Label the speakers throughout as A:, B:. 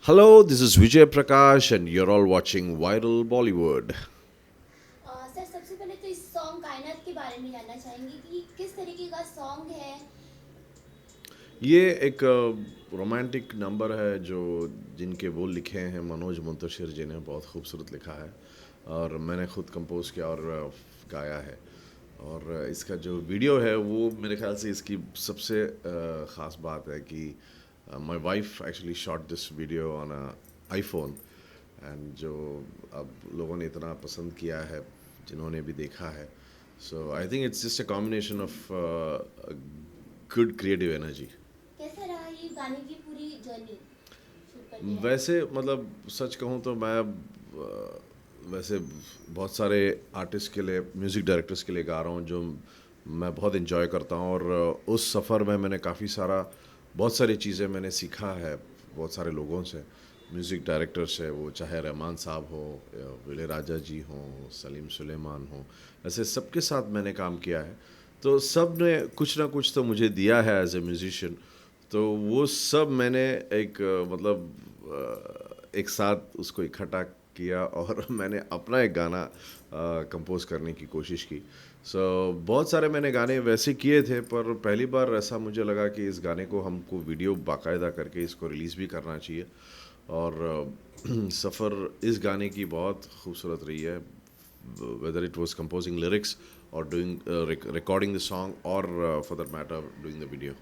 A: Hello, this is Vijay Prakash, and you're all watching Viral Bollywood.
B: Sir सबसे पहले तो इस सॉन्ग कायनात के बारे में जानना चाहेंगे कि किस तरीके का सॉन्ग है।
A: ये एक रोमांटिक नंबर है जो जिनके बोल लिखे हैं मनोज मुंतशिर जी ने बहुत खूबसूरत लिखा है और मैंने खुद कंपोज किया और गाया है। और इसका जो वीडियो है वो मेरे ख्याल से इसकी सबसे ख़ास बात है कि my wife actually shot this video on a iPhone and जो अब लोगों ने इतना पसंद किया है जिन्होंने भी देखा है। So I think it's just a combination of good creative energy.
B: कैसा रहा ये गाने की पूरी जर्नी शूट करते टाइम।
A: वैसे मतलब सच कहूँ तो मैं वैसे बहुत सारे आर्टिस्ट के लिए म्यूज़िक डायरेक्टर्स के लिए गा रहा हूँ जो मैं बहुत इन्जॉय करता हूँ। और उस सफ़र में मैंने काफ़ी सारा बहुत सारी चीज़ें मैंने सीखा है बहुत सारे लोगों से। म्यूज़िक डायरेक्टर से वो चाहे रहमान साहब हो या इளைयराजा जी हों सलीम सुलेमान हो, ऐसे सबके साथ मैंने काम किया है। तो सब ने कुछ ना कुछ तो मुझे दिया है एज ए म्यूज़िशियन। तो वो सब मैंने एक एक साथ उसको इकट्ठा किया और मैंने अपना एक गाना कंपोज करने की कोशिश की। सो बहुत सारे मैंने गाने वैसे किए थे पर पहली बार ऐसा मुझे लगा कि इस गाने को हमको वीडियो बाकायदा करके इसको रिलीज़ भी करना चाहिए। और सफ़र इस गाने की बहुत खूबसूरत रही है, whether it was composing lyrics or doing recording the song or for that matter doing the video।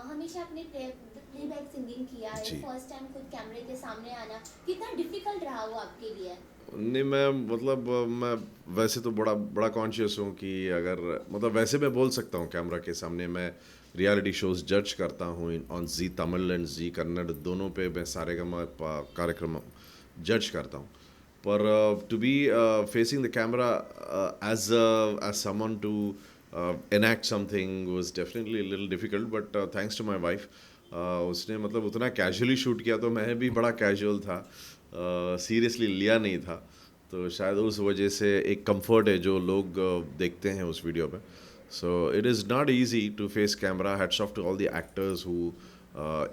B: हमेशा आपने प्लेबैक सिंगिंग किया है,
A: जी
B: फर्स्ट टाइम खुद कैमरे के सामने आना कितना डिफिकल्ट रहा वो आपके लिए।
A: नहीं, मैं मतलब मैं वैसे तो बड़ा बड़ा कॉन्शियस हूँ कि अगर मतलब वैसे मैं बोल सकता हूँ कैमरा के सामने। मैं रियलिटी शोज जज करता हूँ ऑन जी तमिल एंड जी कन्नड़, दोनों पे मैं सारेगामा कार्यक्रम जज करता हूँ। पर to be facing the camera as someone to enact something was definitely a little difficult, but thanks to my wife, उसने मतलब उतना कैजुअली शूट किया तो मैं भी बड़ा कैजुअल था, सीरियसली लिया नहीं था। तो शायद उस वजह से एक कंफर्ट है जो लोग देखते हैं उस वीडियो में। So it is not easy to face camera. Hats off to all the actors who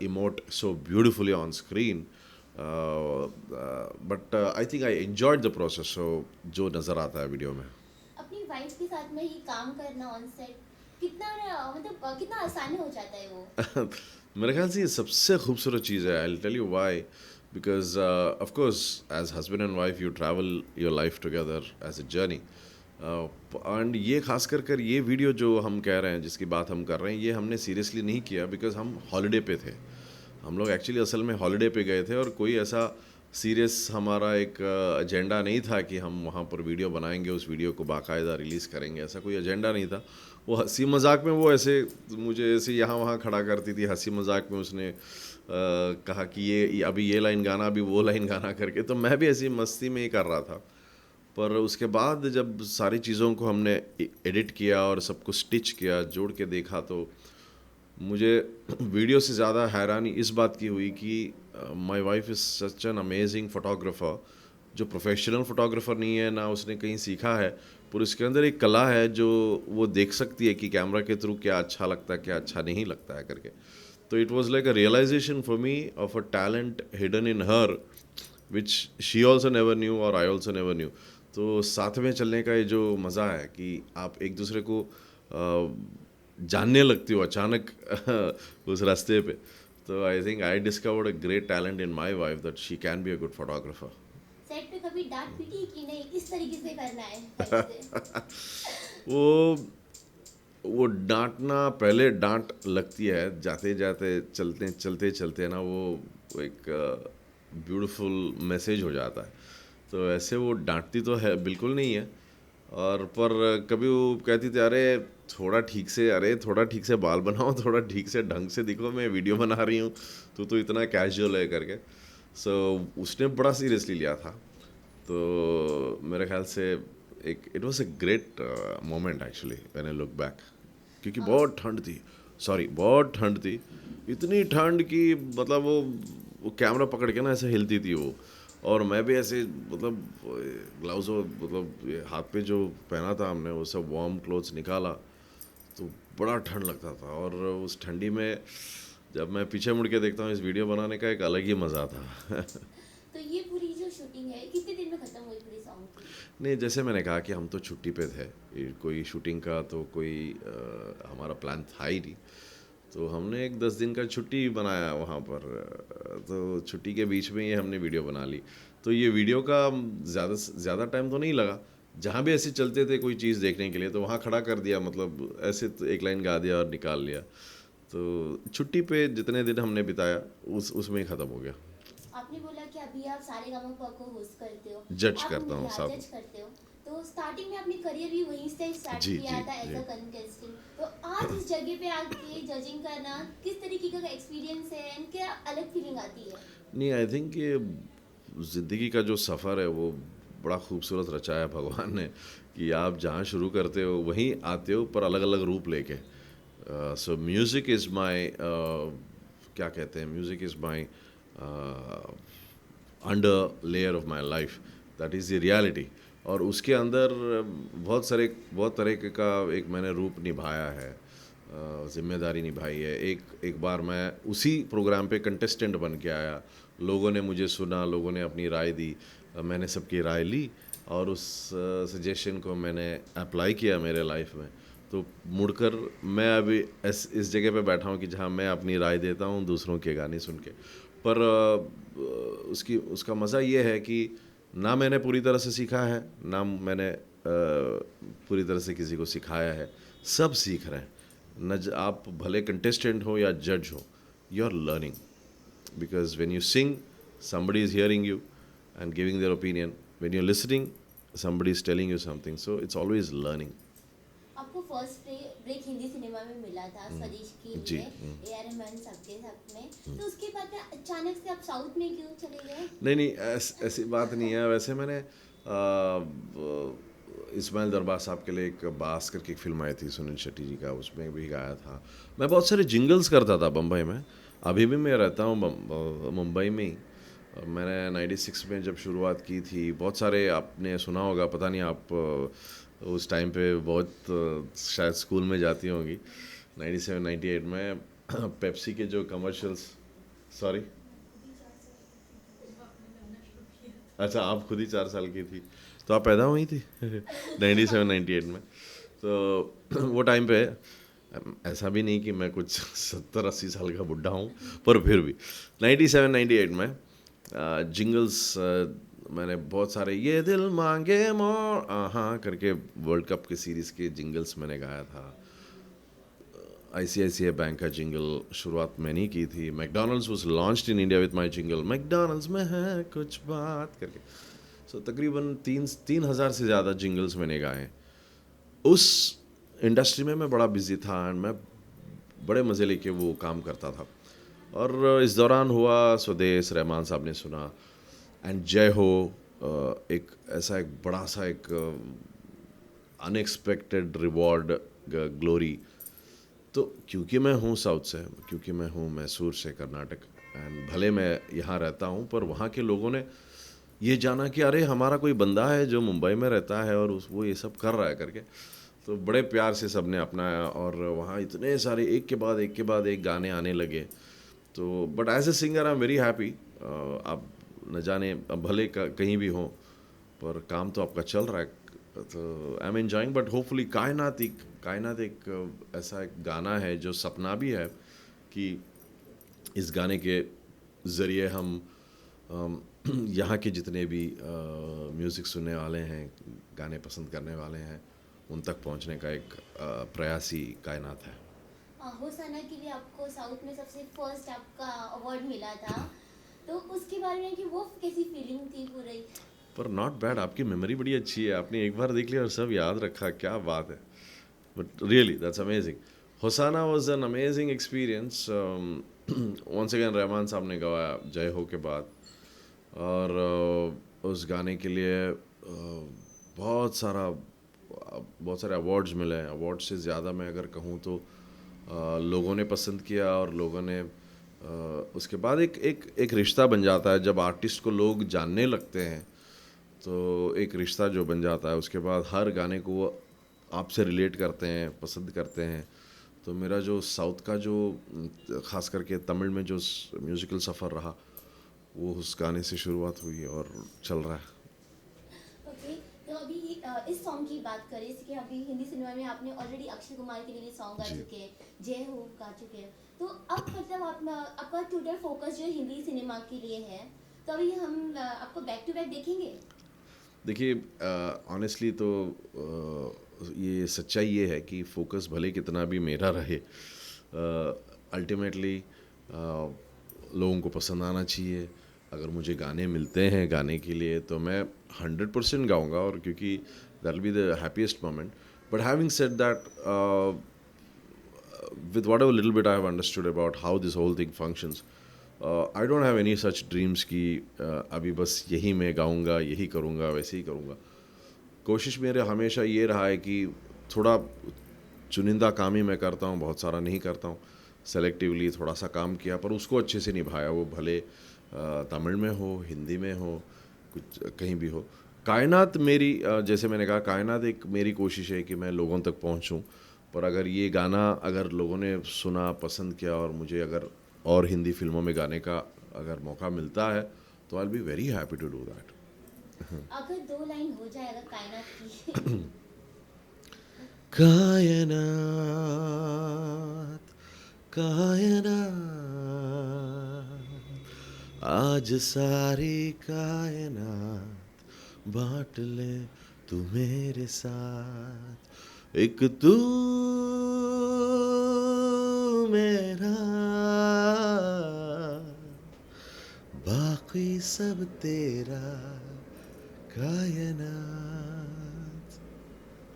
A: emote so beautifully on screen. But I think I enjoyed the process, so जो नज़र आता है वीडियो में।
B: अपनी वाइफ के साथ में ही काम करना ऑन सेट कितना मतलब कितना आसान हो जाता है वो।
A: मेरे ख्याल से ये सबसे खूबसूरत चीज़ है। I tell you why, because of course as husband and wife you travel your life together as a journey. And ये खास कर ये वीडियो जो हम कह रहे हैं जिसकी बात हम कर रहे हैं ये हमने सीरियसली नहीं किया बिकॉज हम हॉलीडे पे थे। हम लोग एक्चुअली असल में हॉलीडे पे गए थे और कोई ऐसा सीरियस हमारा एक एजेंडा नहीं था कि हम वहाँ पर वीडियो बनाएंगे, उस वीडियो को बाकायदा रिलीज़ करेंगे, ऐसा कोई एजेंडा नहीं था। वो हंसी मजाक में वो ऐसे मुझे ऐसे यहाँ वहाँ खड़ा करती थी, हंसी मजाक में उसने कहा कि ये अभी ये लाइन गाना अभी वो लाइन गाना करके, तो मैं भी ऐसी मस्ती में ही कर रहा था। पर उसके बाद जब सारी चीज़ों को हमने एडिट किया और सबको स्टिच किया जोड़ के देखा तो मुझे वीडियो से ज़्यादा हैरानी इस बात की हुई कि my wife is such an amazing photographer, जो प्रोफेशनल फोटोग्राफर नहीं है ना उसने कहीं सीखा है, पर उसके अंदर एक कला है जो वो देख सकती है कि कैमरा के थ्रू क्या अच्छा लगता है क्या अच्छा नहीं लगता है करके। तो it was like a realisation for me of a talent hidden in her which she also never knew और आई ऑल्सो नेवर न्यू। तो साथ में चलने का ये जो मज़ा है कि आप एक दूसरे को जानने लगती हो अचानक उस रास्ते पे। तो आई think I discovered a great talent in my wife that she can be a good photographer.
B: Set पे कभी डांट पीटी कि नहीं इस तरीके से करना है वाइफ से।
A: वो वो डांटना, पहले डांट लगती है, जाते जाते चलते चलते ना वो एक ब्यूटीफुल मैसेज हो जाता है। तो ऐसे वो डांटती तो है बिल्कुल नहीं है। और पर कभी वो कहती थी अरे थोड़ा ठीक से बाल बनाओ, थोड़ा ठीक से ढंग से दिखो, मैं वीडियो बना रही हूँ, तू तो इतना कैजुअल है करके। सो उसने बड़ा सीरियसली लिया था। तो मेरे ख्याल से एक it was a great moment actually when I look back, क्योंकि बहुत ठंड थी। सॉरी, बहुत ठंड थी, इतनी ठंड कि मतलब वो कैमरा पकड़ के ना ऐसे हिलती थी वो। और मैं भी ऐसे मतलब ग्लव्स और मतलब ये हाथ पे जो पहना था हमने वो सब वार्म क्लोथ्स निकाला तो बड़ा ठंड लगता था। और उस ठंडी में जब मैं पीछे मुड़ के देखता हूँ इस वीडियो बनाने का एक अलग ही मज़ा था।
B: तो ये पूरी जो शूटिंग है कितने दिन में खत्म हुई पूरी सॉन्ग की?
A: नहीं, जैसे मैंने कहा कि हम तो छुट्टी पे थे, कोई शूटिंग का तो कोई हमारा प्लान था ही नहीं। तो हमने एक 10 दिन का छुट्टी बनाया वहाँ पर, तो छुट्टी के बीच में ही हमने वीडियो बना ली। तो ये वीडियो का ज़्यादा टाइम तो नहीं लगा। जहाँ भी ऐसे चलते थे कोई चीज़ देखने के लिए तो वहाँ खड़ा कर दिया, मतलब ऐसे तो एक लाइन गा दिया और निकाल लिया। तो छुट्टी पे जितने दिन हमने बिताया उसमें ही ख़त्म हो गया।
B: आपने बोला कि अभी आप सारेगामापा को होस्ट करते हो,
A: जज
B: आप
A: करता हूँ साथ
B: जज
A: में।
B: करते हो। तो स्टार्टिंग में अपनी करियर भी वहीं से स्टार्ट
A: जी
B: किया
A: जी
B: था एज
A: जी।
B: A contestant. तो आज इस जगह पे आके जजिंग करना किस तरीके का एक्सपीरियंस है एंड क्या अलग फीलिंग आती है?
A: नहीं, आई थिंक ये ज़िंदगी का जो सफ़र है वो बड़ा खूबसूरत रचाया है भगवान ने, कि आप जहाँ शुरू करते हो वहीं आते हो पर अलग अलग रूप लेके। सो म्यूज़िक इज़ माई, क्या कहते हैं, music is my under layer of my life, that is the reality. और उसके अंदर बहुत तरह का एक मैंने रूप निभाया है, जिम्मेदारी निभाई है। एक बार मैं उसी प्रोग्राम पे कंटेस्टेंट बन के आया, लोगों ने मुझे सुना, लोगों ने अपनी राय दी, मैंने सबकी राय ली और उस सजेशन को मैंने अप्लाई किया मेरे लाइफ में। तो मुड़कर मैं अभी इस जगह पे बैठा हूँ कि जहाँ मैं अपनी राय देता हूँ दूसरों के गाने सुन के। पर उसका मज़ा ये है कि ना मैंने पूरी तरह से सीखा है, ना मैंने पूरी तरह से किसी को सिखाया है। सब सीख रहे हैं। आप भले कंटेस्टेंट हो या जज हो, you are learning, because when you sing somebody is hearing you and giving their opinion. When you're listening, somebody is telling you something. So it's always learning.
B: आपको फर्स्ट ब्रेक हिंदी सिनेमा में मिला था स्वदेश के
A: जी,
B: लिए, ए आर रहमान सबके साथ में। तो उसके बाद अचानक से आप साउथ में क्यों चले गए?
A: नहीं, ऐसी बात नहीं है। वैसे मैंने इस्माइल दरबार साहब के लिए एक बास करके एक फिल्म आई थी सुनील शेट्टी जी का, उसमें भी गाया था। मैं बहुत सारे जिंगल्स करता था बम्बई में। अभी भी मैं रहता हूँ मुंबई में ही। मैंने 96 में जब शुरुआत की थी, बहुत सारे आपने सुना होगा, पता नहीं आप उस टाइम पे बहुत शायद स्कूल में जाती होंगी। 97 98 में पेप्सी के जो कमर्शियल्स, सॉरी, अच्छा आप खुद ही 4 साल की थी, तो आप पैदा हुई थी 97 98 में। तो वो टाइम पे ऐसा भी नहीं कि मैं कुछ 70 80 साल का बुढ़ा हूँ, पर फिर भी 97 98 में जिंगल्स मैंने बहुत सारे, ये दिल मांगे मोर हाँ करके वर्ल्ड कप के सीरीज़ के जिंगल्स मैंने गाया था। ICICI बैंक का जिंगल शुरुआत मैंने ही की थी। McDonald's was launched in India with my jingle, McDonald's में है कुछ बात करके। सो तकरीबन 3,000 से ज़्यादा जिंगल्स मैंने गाए हैं। उस इंडस्ट्री में मैं बड़ा बिजी था एंड मैं बड़े मज़े लेके वो काम करता था। और इस दौरान हुआ स्वदेश, रहमान साहब ने सुना, एंड जय हो, एक ऐसा एक बड़ा सा एक अनएक्सपेक्टेड रिवॉर्ड, ग्लोरी। तो क्योंकि मैं हूँ साउथ से, क्योंकि मैं हूँ मैसूर से, कर्नाटक, एंड भले मैं यहाँ रहता हूँ पर वहाँ के लोगों ने ये जाना कि अरे हमारा कोई बंदा है जो मुंबई में रहता है और वो ये सब कर रहा है करके, तो बड़े प्यार से सब ने अपनाया और वहाँ इतने सारे एक के बाद एक गाने आने लगे। तो but as a singer I am very happy. आप न जाने अब भले कहीं भी हो पर काम तो आपका चल रहा है, तो I am enjoying. But hopefully कायनात एक ऐसा एक गाना है जो सपना भी है कि इस गाने के ज़रिए हम यहाँ के जितने भी म्यूज़िक सुनने वाले हैं, गाने पसंद करने वाले हैं, उन तक पहुँचने का एक प्रयास ही कायनात है।
B: होसाना के लिए आपको साउथ में सबसे फर्स्ट आपका अवार्ड मिला था, तो उसके बारे में कि वो कैसी फीलिंग थी पूरी?
A: पर नॉट बैड, आपकी मेमोरी बड़ी अच्छी है, आपने एक बार देख लिया और सब याद रखा, क्या बात है। But really that's amazing. Hosanna was an amazing experience. Once again Rahman साहब ने गवाया जय हो के बाद, और उस गाने के लिए बहुत सारे अवार्ड्स मिले हैं। अवार्ड से ज़्यादा मैं अगर कहूँ तो लोगों ने पसंद किया, और लोगों ने उसके बाद एक रिश्ता बन जाता है जब आर्टिस्ट को लोग जानने लगते हैं। तो एक रिश्ता जो बन जाता है, उसके बाद हर गाने को वो आपसे रिलेट करते हैं, पसंद करते हैं। तो मेरा जो साउथ का जो ख़ास करके तमिल में जो म्यूज़िकल सफ़र रहा वो उस गाने से शुरुआत हुई और चल रहा है।
B: ओके, तो अभी इस सॉन्ग की बात करें, जैसे कि अभी हिंदी सिनेमा में आपने ऑलरेडी अक्षय कुमार के लिए सॉन्ग गा
A: जी।
B: चुके हैं, जय हो गा चुके हैं, तो अब मतलब आप आपका टोटल फोकस जो हिंदी सिनेमा के लिए है, तो अभी हम आपको बैक टू बैक देखेंगे?
A: देखिए ऑनेस्टली तो ये सच्चाई ये है कि फोकस भले कितना भी मेरा रहे अल्टीमेटली लोगों को पसंद आना चाहिए। अगर मुझे गाने मिलते हैं गाने के लिए तो मैं 100% गाऊंगा, और क्योंकि that will be the happiest moment. But having said that, with whatever little bit I have understood about how this whole thing functions, I don't have any such dreams कि अभी बस यही मैं गाऊंगा, यही करूंगा, वैसे ही करूंगा। कोशिश मेरे हमेशा ये रहा है कि थोड़ा चुनिंदा काम ही मैं करता हूँ, बहुत सारा नहीं करता हूँ। सेलेक्टिवली थोड़ा सा काम किया पर उसको अच्छे से निभाया, वो भले तमिल में हो, हिंदी में हो, कुछ कहीं भी हो। कायनात मेरी जैसे मैंने कहा, कायनात एक मेरी कोशिश है कि मैं लोगों तक पहुँचूँ। पर अगर ये गाना अगर लोगों ने सुना, पसंद किया, और मुझे अगर और हिंदी फिल्मों में गाने का अगर मौका मिलता है तो I will be very happy to do that.
B: अगर दो लाइन हो जाए अगर कायनात की।
A: कायनात, कायनात, आज सारी कायनात बांट ले तू मेरे साथ, एक तू मेरा, बाकी सब तेरा, कायनात।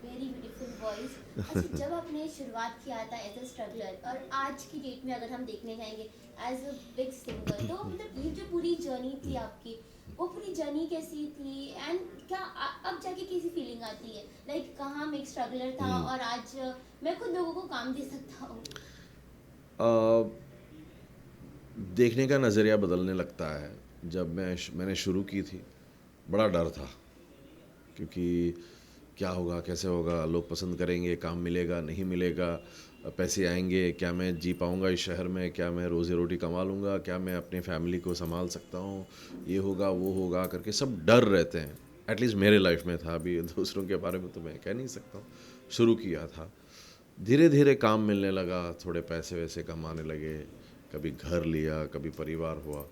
B: Very beautiful voice. अच्छा, जब आपने शुरुआत किया था एज अ स्ट्रगलर और आज की डेट में अगर हम देखने जाएंगे एज अ बिग सिंगर, तो मतलब ये जो पूरी जर्नी थी आपकी, वो पूरी जर्नी कैसी थी एंड क्या अब जाके कैसी फीलिंग आती है, लाइक कहाँ मैं एक स्ट्रगलर था और आज मैं खुद लोगों को काम दे सकता हूँ?
A: देखने का नज़रिया बदलने लगता है। जब मैंने शुरू की थी, बड़ा डर था, क्योंकि क्या होगा, कैसे होगा, लोग पसंद करेंगे, काम मिलेगा, नहीं मिलेगा, पैसे आएंगे, क्या मैं जी पाऊँगा इस शहर में, क्या मैं रोज़ी रोटी कमा लूँगा, क्या मैं अपनी फैमिली को संभाल सकता हूँ, ये होगा वो होगा करके सब डर रहते हैं। एटलीस्ट मेरे लाइफ में था, अभी दूसरों के बारे में तो मैं कह नहीं सकता हूँ। शुरू किया था, धीरे धीरे काम मिलने लगा, थोड़े पैसे वैसे कमाने लगे, कभी घर लिया, कभी परिवार हुआ।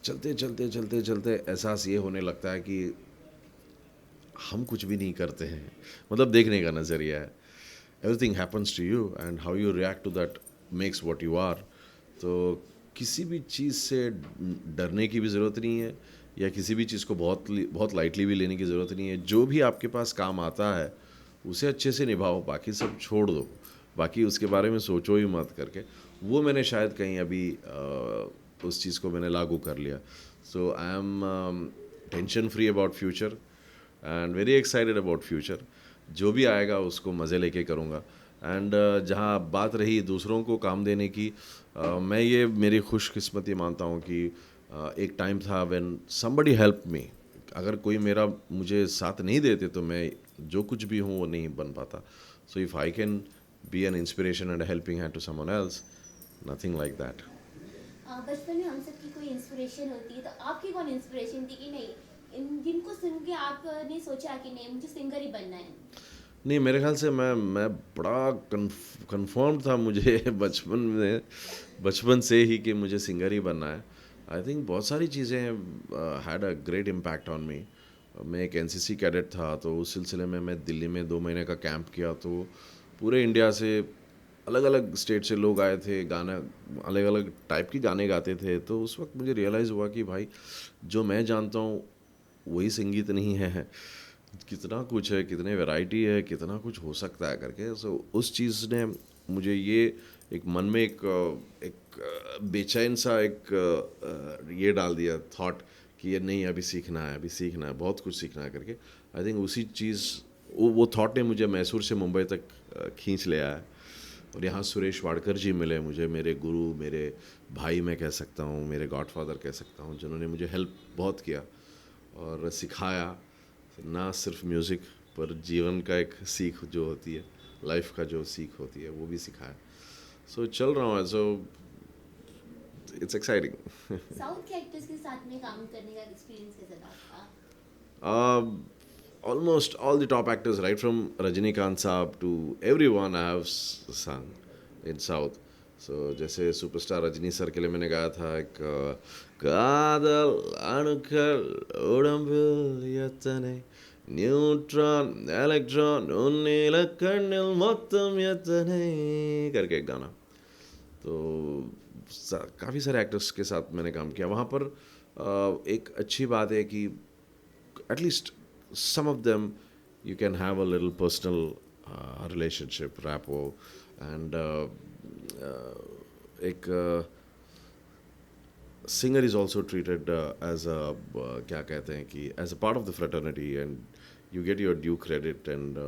A: चलते चलते चलते चलते एहसास ये होने लगता है कि हम कुछ भी नहीं करते हैं। मतलब देखने का नज़रिया है, everything happens to you and how you react to that makes what you are. तो किसी भी चीज़ से डरने की भी ज़रूरत नहीं है, या किसी भी चीज़ को बहुत लाइटली भी लेने की ज़रूरत नहीं है। जो भी आपके पास काम आता है उसे अच्छे से निभाओ, बाकी सब छोड़ दो, बाकी उसके बारे में सोचो ही मत करके। वो मैंने शायद कहीं अभी उस चीज़ को मैंने लागू कर लिया। So I am tension free about future and very excited about future. जो भी आएगा उसको मज़े लेके करूँगा। एंड जहाँ बात रही दूसरों को काम देने की, मैं ये मेरी खुशकिस्मती मानता हूँ कि एक टाइम था व्हेन समबडी हेल्प मी। अगर कोई मेरा मुझे साथ नहीं देते तो मैं जो कुछ भी हूँ वो नहीं बन पाता। So if I can be an inspiration and helping hand to someone else, nothing like that.
B: बचपन में हम सबकी कोई इंस्पिरेशन होती है, तो आपकी कौन इंस्पिरेशन थी कि नहीं जिनको सुन के आपने सोचा कि नहीं मुझे सिंगर ही बनना है?
A: नहीं, मेरे ख्याल से मैं बड़ा कन्फर्म था मुझे बचपन से ही कि मुझे सिंगर ही बनना है। आई थिंक बहुत सारी चीज़ें had a great impact on me. मैं एक एनसीसी कैडेट था, तो उस सिलसिले में मैं दिल्ली में 2 महीने का कैंप किया। तो पूरे इंडिया से अलग अलग स्टेट से लोग आए थे, गाना अलग अलग टाइप के गाने गाते थे। तो उस वक्त मुझे रियलाइज़ हुआ कि भाई जो मैं जानता हूँ वही संगीत नहीं है, कितना कुछ है, कितने वैरायटी है, कितना कुछ हो सकता है करके। सो उस चीज़ ने मुझे ये एक मन में एक बेचैन सा ये डाल दिया थॉट कि ये नहीं, अभी सीखना है, अभी सीखना है, बहुत कुछ सीखना है करके। आई थिंक उसी चीज़ वो थॉट ने मुझे मैसूर से मुंबई तक खींच ले आया। और यहाँ सुरेश वाडकर जी मिले मुझे, मेरे गुरु, मेरे भाई मैं कह सकता हूँ, मेरे गॉडफादर कह सकता हूँ, जिन्होंने मुझे हेल्प बहुत किया और सिखाया ना सिर्फ म्यूज़िक पर जीवन का एक सीख जो होती है लाइफ का जो सीख होती है वो भी सिखाया. सो चल रहा हूँ. So it's exciting.
B: साउथ के एक्टर्स के साथ में काम करने का एक्सपीरियंस कैसा था आपका?
A: Almost all the top actors, right from Rajinikanth Saab to everyone, I have sung in South. So जैसे सुपरस्टार रजनी सर के लिए मैंने गाया था एक कादल अणुकल उड़म्बिल यतने न्यूट्रॉन इलेक्ट्रॉन उन्नील कर्नल मोत्तम यतने करके एक गाना. तो काफ़ी सारे एक्टर्स के साथ मैंने काम किया वहाँ पर. एक अच्छी बात है कि at least some of them you can have a little personal relationship rapport and एक singer is also treated as a क्या कहते हैं कि as a part of the fraternity and you get your due credit and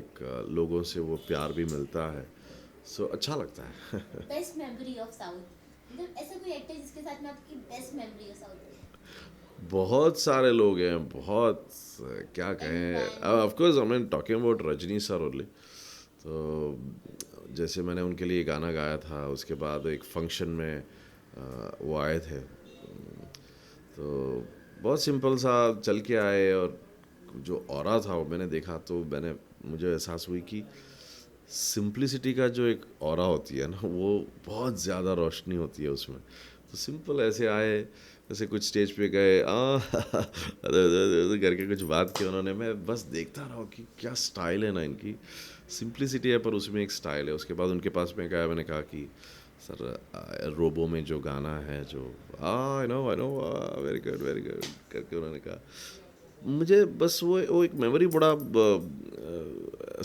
A: एक लोगों से वो प्यार भी मिलता है. So अच्छा लगता है.
B: बेस्ट मेमोरी ऑफ साउथ, मतलब ऐसा कोई एक्टर जिसके साथ में आपकी बेस्ट मेमोरी है साउथ में?
A: बहुत सारे लोग हैं. बहुत क्या कहें. Of course I am talking about Rajni sir only. तो जैसे मैंने उनके लिए गाना गाया था, उसके बाद एक फंक्शन में वो आए थे. तो बहुत सिंपल सा चल के आए और जो ऑरा था वो मैंने देखा तो मुझे एहसास हुई कि सिंप्लिसिटी का जो एक ऑरा होती है ना, वो बहुत ज़्यादा रोशनी होती है उसमें. तो सिंपल ऐसे आए, जैसे कुछ स्टेज पे गए करके कुछ बात की उन्होंने. मैं बस देखता रहा कि क्या स्टाइल है ना इनकी. सिंप्लिसिटी है पर उसमें एक स्टाइल है. उसके बाद उनके पास में गया, मैंने कहा कि सर रोबो में जो गाना है जो आई नो वेरी गुड करके उन्होंने कहा. मुझे बस वो एक मेमोरी बड़ा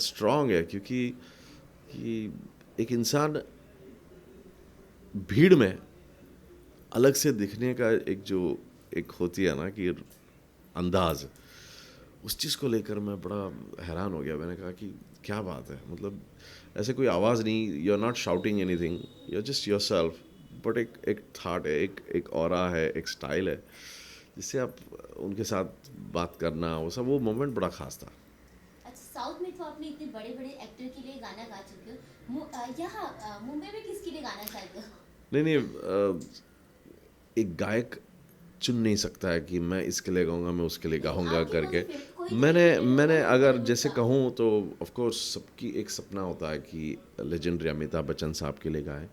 A: स्ट्रॉन्ग है क्योंकि कि एक इंसान भीड़ में अलग से दिखने का एक होती है ना कि अंदाज, उस चीज़ को लेकर मैं बड़ा हैरान हो गया. मैंने कहा कि क्या बात है. मतलब ऐसे कोई आवाज़ नहीं, you are not shouting anything, you are just yourself. But एक थाट है, एक ऑरा है, एक स्टाइल है जिससे आप उनके साथ बात करना, वो मोमेंट बड़ा ख़ास था.
B: अच्छा, साउथ में तो आपने इतने बड़े बड़े एक्टर के लिए गाना गा चुके हो, यहाँ मुंबई में किसके लिए गाना चाहते हो?
A: नहीं, एक गायक चुन नहीं सकता है कि मैं इसके लिए गाऊंगा, मैं उसके लिए गाऊंगा
B: आपके
A: करके.
B: कोई
A: मैंने अगर
B: फेवरेट
A: जैसे
B: होगा?
A: कहूँ तो ऑफ कोर्स सबकी एक सपना होता है कि लेजेंडरी अमिताभ बच्चन साहब के लिए गाएं.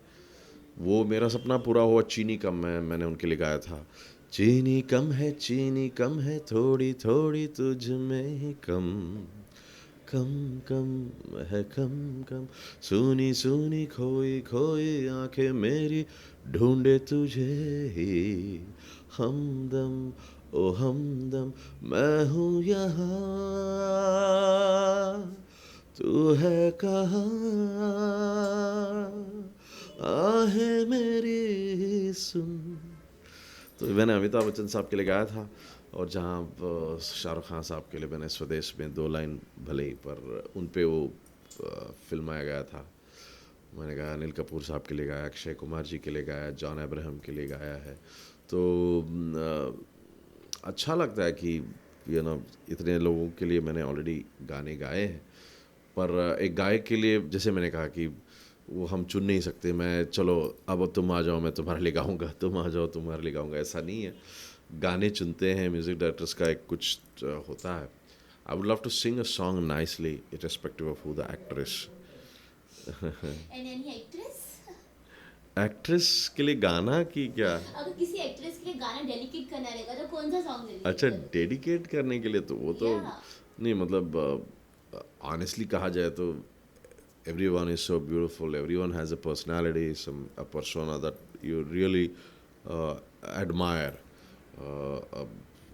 A: वो मेरा सपना पूरा हुआ. चीनी कम है मैंने उनके लिए गाया था. चीनी कम है थोड़ी थोड़ी तुझ में ही कम, कम कम है कम कम, सुनी सुनी खोई खोई आंखें मेरी ढूंढे तुझे ही, हमदम ओ हमदम मैं हूँ यहाँ तू है कहाँ, आहे मेरी सुन. तो मैंने अमिताभ बच्चन साहब के लिए गाया था. और जहाँ शाहरुख खान साहब के लिए मैंने स्वदेश में 2 लाइन भले ही पर उन पे वो फिल्माया गया था. मैंने गाया अनिल कपूर साहब के लिए गाया, अक्षय कुमार जी के लिए गाया, जॉन अब्राहम के लिए गाया है. तो अच्छा लगता है कि इतने लोगों के लिए मैंने ऑलरेडी गाने गाए हैं. पर एक गायक के लिए जैसे मैंने कहा कि वो हम चुन नहीं सकते. मैं चलो अब तुम आ जाओ मैं तुम्हारे लिए गाऊंगा, तुम आ जाओ तुम्हारे लिए गाऊंगा, ऐसा नहीं है. गाने चुनते हैं म्यूज़िक डायरेक्टर्स का एक कुछ होता है. I would love to sing a song nicely irrespective of who the actor is.
B: And any actress?
A: Actress के लिए गाना की क्या?
B: अगर किसी एक्ट्रेस के लिए गाना डेडिकेट करना रहेगा तो कौन सा सॉन्ग डेडिकेट
A: अच्छा,
B: करोगे?
A: डेडिकेट करने के लिए तो वो तो
B: Yeah.
A: नहीं. मतलब ऑनेस्टली कहा जाए तो everyone is so beautiful, everyone has a personality, a persona that you really admire.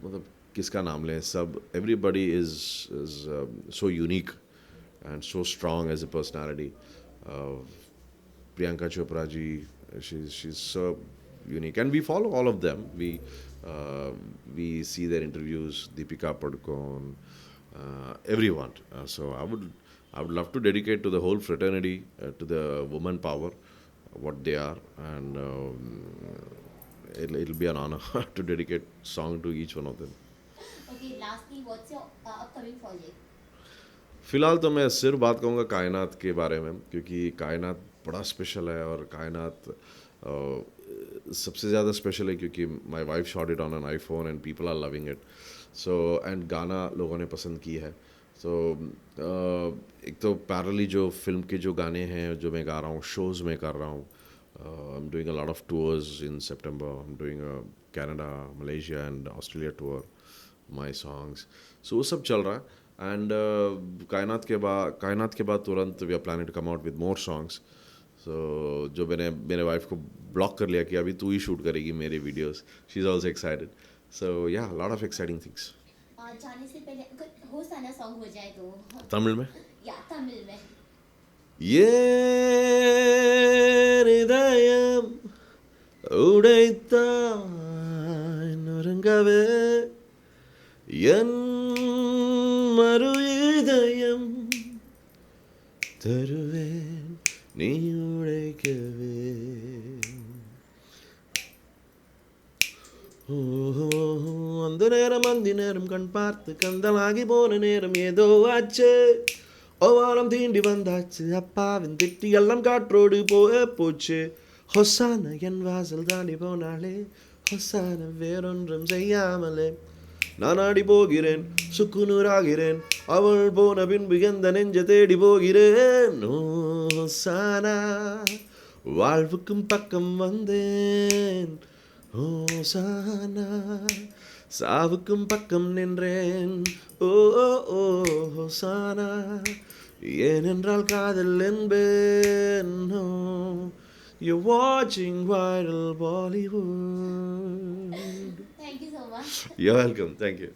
A: मतलब किसका नाम लें, सब everybody is so unique and so strong as a personality. uh, Priyanka Chopra ji, she's so unique and we follow all of them. We see their interviews, Deepika Padukone, everyone. So I would love to dedicate to the whole fraternity, to the woman power, what they are, and it'll be an honor to dedicate song to each one of them.
B: Okay, lastly, what's your upcoming project?
A: फ़िलहाल तो मैं सिर्फ बात कहूँगा कायनात के बारे में, क्योंकि कायनात बड़ा स्पेशल है और कायनात सबसे ज़्यादा स्पेशल है क्योंकि my wife shot it on an iPhone and people are loving it. So and गाना लोगों ने पसंद की है। सो एक तो पैरेलली जो फिल्म के जो गाने हैं जो मैं गा रहा हूँ, शोज़ में कर रहा हूँ। I am doing a lot of tours in September. I am doing Canada, Malaysia and Australia tour, my songs. So वो सब चल रहा है। एंड कायनात के बाद तुरंत we are planning to come out with more songs. So जो मैंने मेरे वाइफ को ब्लॉक कर लिया कि अभी तू ही शूट करेगी मेरे videos. She is also excited. So yeah lot of exciting things.
B: जाने से पहले अगर होसाना सॉन्ग हो जाए तो
A: तमिल में
B: या तमिल में
A: ஏன் இதயம் உடைத்தான் உறங்கவே என் மறு இதயம் தருவேன் நீ உழைக்கவே. அந்த நேரம் அந்தி நேரம் கண் பார்த்து கந்தலாகி போன நேரம் ஏதோ ஆச்சு. ஓவாரம் தீண்டி வந்தாச்சு, அப்பாவின் திட்டி எல்லாம் காற்றோடு போக போச்சு. ஹொசான என் வாசல் தாண்டி போனாலே, ஹொசான வேறொன்றும் செய்யாமலே. நான் ஆடி போகிறேன், சுக்குநூறாகிறேன், அவள் போன பின்பு எந்த நெஞ்ச தேடி போகிறேன். ஓ ஹொசானா, வாழ்வுக்கும் பக்கம் வந்தேன். ஹோசானா, சாவுக்கும் பக்கம் நின்றேன். ஓ ஓ ஓ ஹோசானா, ஏனென்றால் காதல் என்பேன். ஓ, you're watching viral Bollywood.
B: Thank you so much.
A: You're welcome. Thank you.